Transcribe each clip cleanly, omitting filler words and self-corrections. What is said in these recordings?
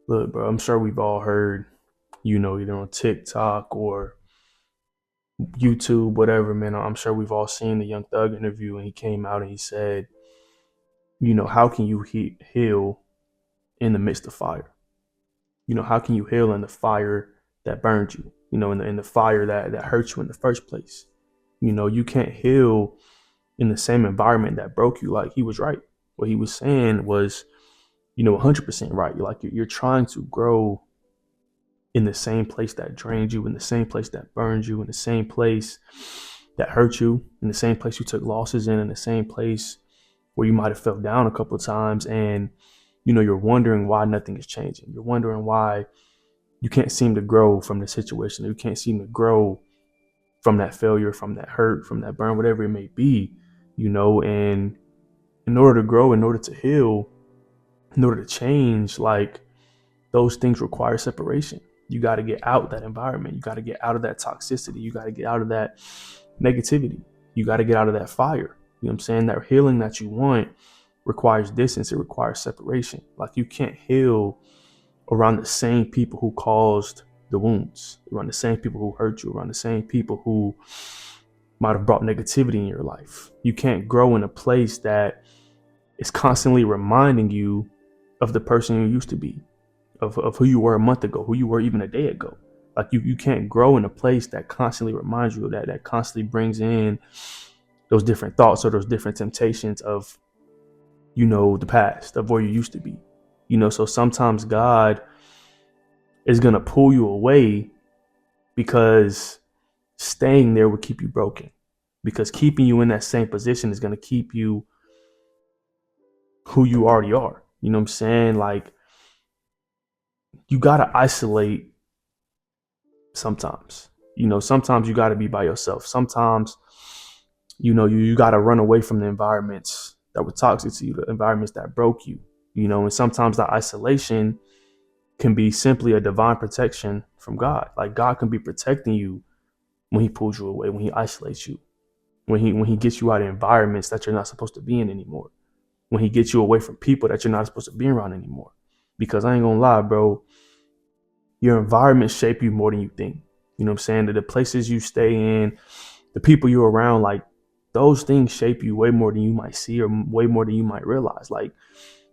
Look, bro, I'm sure we've all heard, either on TikTok or YouTube, whatever, man. I'm sure we've all seen the Young Thug interview, and he came out and he said, how can you heal in the midst of fire? How can you heal in the fire that burned you? In the fire that hurt you in the first place. You can't heal in the same environment that broke you. Like, he was right. What he was saying was, 100% right. You're trying to grow in the same place that drained you, in the same place that burned you, in the same place that hurt you, in the same place you took losses in the same place where you might have fell down a couple of times. And, you're wondering why nothing is changing. You're wondering why you can't seem to grow from the situation. You can't seem to grow from that failure, from that hurt, from that burn, whatever it may be, and in order to grow, in order to heal, in order to change, like, those things require separation. You got to get out that environment. You got to get out of that toxicity. You got to get out of that negativity. You got to get out of that fire. You know what I'm saying? That healing that you want requires distance. It requires separation. Like, you can't heal around the same people who caused the wounds, around the same people who hurt you, around the same people who might have brought negativity in your life. You can't grow in a place that is constantly reminding you of the person you used to be, of who you were a month ago, who you were even a day ago. Like, you can't grow in a place that constantly reminds you of that constantly brings in those different thoughts or those different temptations of, the past, of where you used to be. So sometimes God is going to pull you away because staying there will keep you broken, because keeping you in that same position is going to keep you who you already are. You know what I'm saying? Like, you got to isolate sometimes. Sometimes you got to be by yourself. Sometimes, you got to run away from the environments that were toxic to you, the environments that broke you, and sometimes that isolation can be simply a divine protection from God. Like, God can be protecting you when he pulls you away, when he isolates you, when he gets you out of environments that you're not supposed to be in anymore, when he gets you away from people that you're not supposed to be around anymore. Because I ain't gonna lie, bro, your environment shape you more than you think. You know what I'm saying? That the places you stay in, the people you're around, like, those things shape you way more than you might see, or way more than you might realize. Like,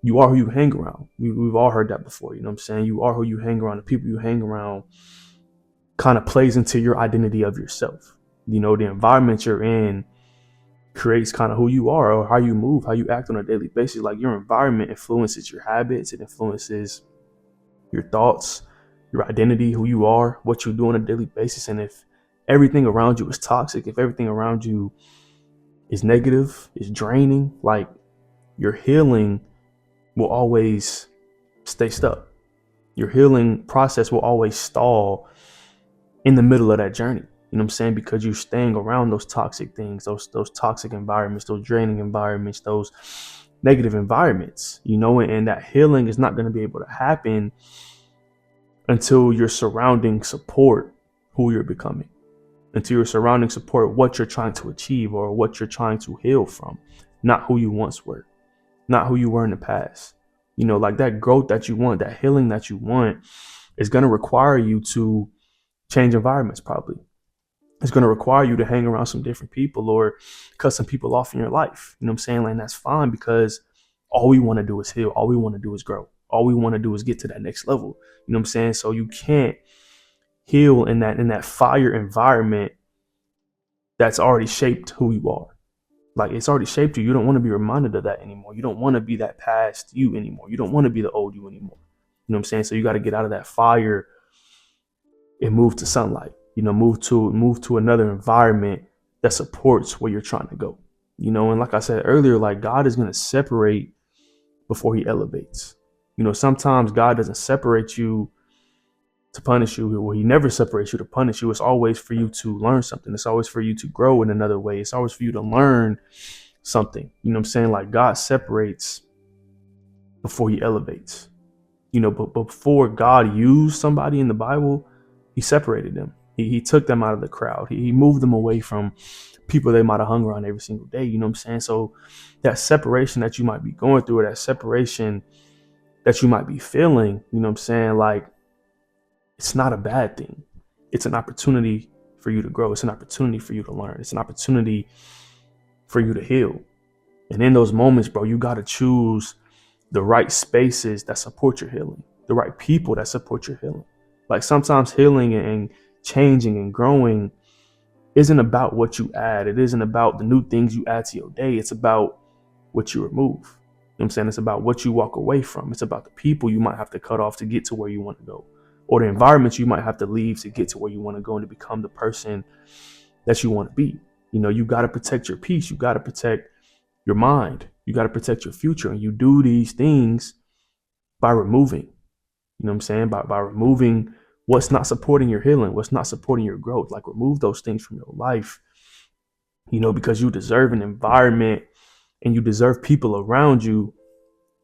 you are who you hang around. We've all heard that before. You know what I'm saying? You are who you hang around. The people you hang around kind of plays into your identity of yourself. The environment you're in creates kind of who you are, or how you move, how you act on a daily basis. Like, your environment influences your habits. It influences your thoughts, your identity, who you are, what you do on a daily basis. And if everything around you is toxic, if everything around you is negative, is draining, like, your healing will always stay stuck. Your healing process will always stall in the middle of that journey. You know what I'm saying? Because you're staying around those toxic things, those toxic environments, those draining environments, those negative environments, and that healing is not going to be able to happen until your surrounding support who you're becoming, until your surrounding support what you're trying to achieve or what you're trying to heal from, not who you once were, not who you were in the past. Like, that growth that you want, that healing that you want, is going to require you to change environments. Probably it's going to require you to hang around some different people or cut some people off in your life. You know what I'm saying? Like, that's fine, because all we want to do is heal. All we want to do is grow. All we want to do is get to that next level. You know what I'm saying? So you can't heal in that fire environment that's already shaped who you are. Like, it's already shaped you. You don't want to be reminded of that anymore. You don't want to be that past you anymore. You don't want to be the old you anymore. You know what I'm saying? So you got to get out of that fire and move to sunlight. Move to another environment that supports where you're trying to go. And like I said earlier, like, God is going to separate before he elevates. Sometimes God doesn't separate you to punish you. Well, he never separates you to punish you. It's always for you to learn something. It's always for you to grow in another way. It's always for you to learn something. You know what I'm saying? Like, God separates before he elevates. But before God used somebody in the Bible, he separated them. He took them out of the crowd. He moved them away from people they might have hung around every single day. You know what I'm saying? So that separation that you might be going through, or that separation that you might be feeling, you know what I'm saying? Like, it's not a bad thing. It's an opportunity for you to grow. It's an opportunity for you to learn. It's an opportunity for you to heal. And in those moments, bro, you got to choose the right spaces that support your healing, the right people that support your healing. Like, sometimes healing and changing and growing isn't about what you add. It isn't about the new things you add to your day. It's about what you remove. You know what I'm saying? It's about what you walk away from. It's about the people you might have to cut off to get to where you want to go, or the environments you might have to leave to get to where you want to go and to become the person that you want to be. You know, you got to protect your peace. You got to protect your mind. You got to protect your future. And you do these things by removing, you know what I'm saying? By removing what's not supporting your healing, what's not supporting your growth. Like, remove those things from your life, you know, because you deserve an environment and you deserve people around you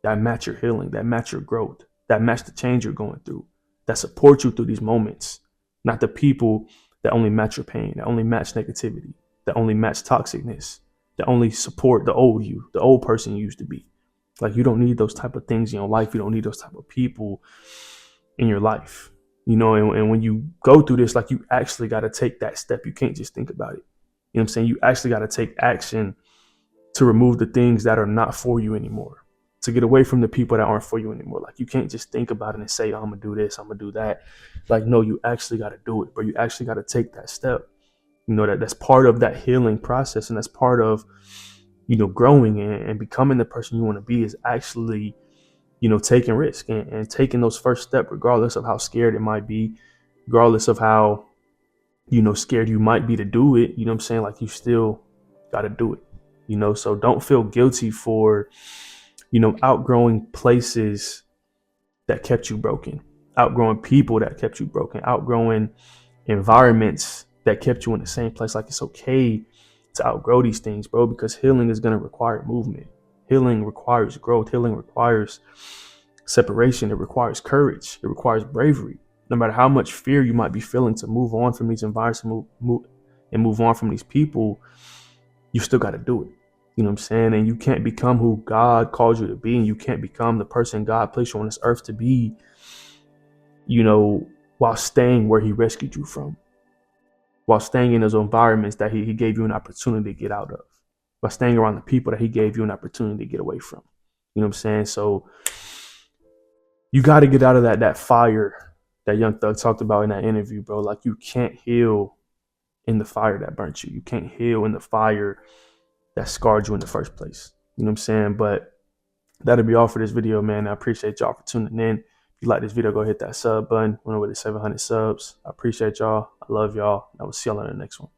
that match your healing, that match your growth, that match the change you're going through, that support you through these moments, not the people that only match your pain, that only match negativity, that only match toxicness, that only support the old you, the old person you used to be. Like, you don't need those type of things in your life. You don't need those type of people in your life, you know. And when you go through this, like, you actually got to take that step. You can't just think about it. You know what I'm saying? You actually got to take action to remove the things that are not for you anymore, to get away from the people that aren't for you anymore. Like, you can't just think about it and say, oh, I'm gonna do this, I'm gonna do that. Like, no, you actually got to do it, but you actually got to take that step. You know, that's part of that healing process, and that's part of, you know, growing and becoming the person you want to be, is actually, you know, taking risk and taking those first steps, regardless of how scared it might be, regardless of how, you know, scared you might be to do it. You know what I'm saying? Like, you still got to do it, you know. So don't feel guilty for, you know, outgrowing places that kept you broken, outgrowing people that kept you broken, outgrowing environments that kept you in the same place. Like, it's okay to outgrow these things, bro, because healing is going to require movement. Healing requires growth. Healing requires separation. It requires courage. It requires bravery. No matter how much fear you might be feeling to move on from these environments, move on from these people, you still got to do it. You know what I'm saying? And you can't become who God calls you to be, and you can't become the person God placed you on this earth to be, you know, while staying where he rescued you from, while staying in those environments that he gave you an opportunity to get out of, by staying around the people that he gave you an opportunity to get away from. You know what I'm saying? So you got to get out of that fire that Young Thug talked about in that interview, bro. Like, you can't heal in the fire that burnt you. You can't heal in the fire that scarred you in the first place. You know what I'm saying? But that'll be all for this video, man. I appreciate y'all for tuning in. If you like this video, go hit that sub button. We're over to 700 subs. I appreciate y'all. I love y'all. I will see y'all in the next one.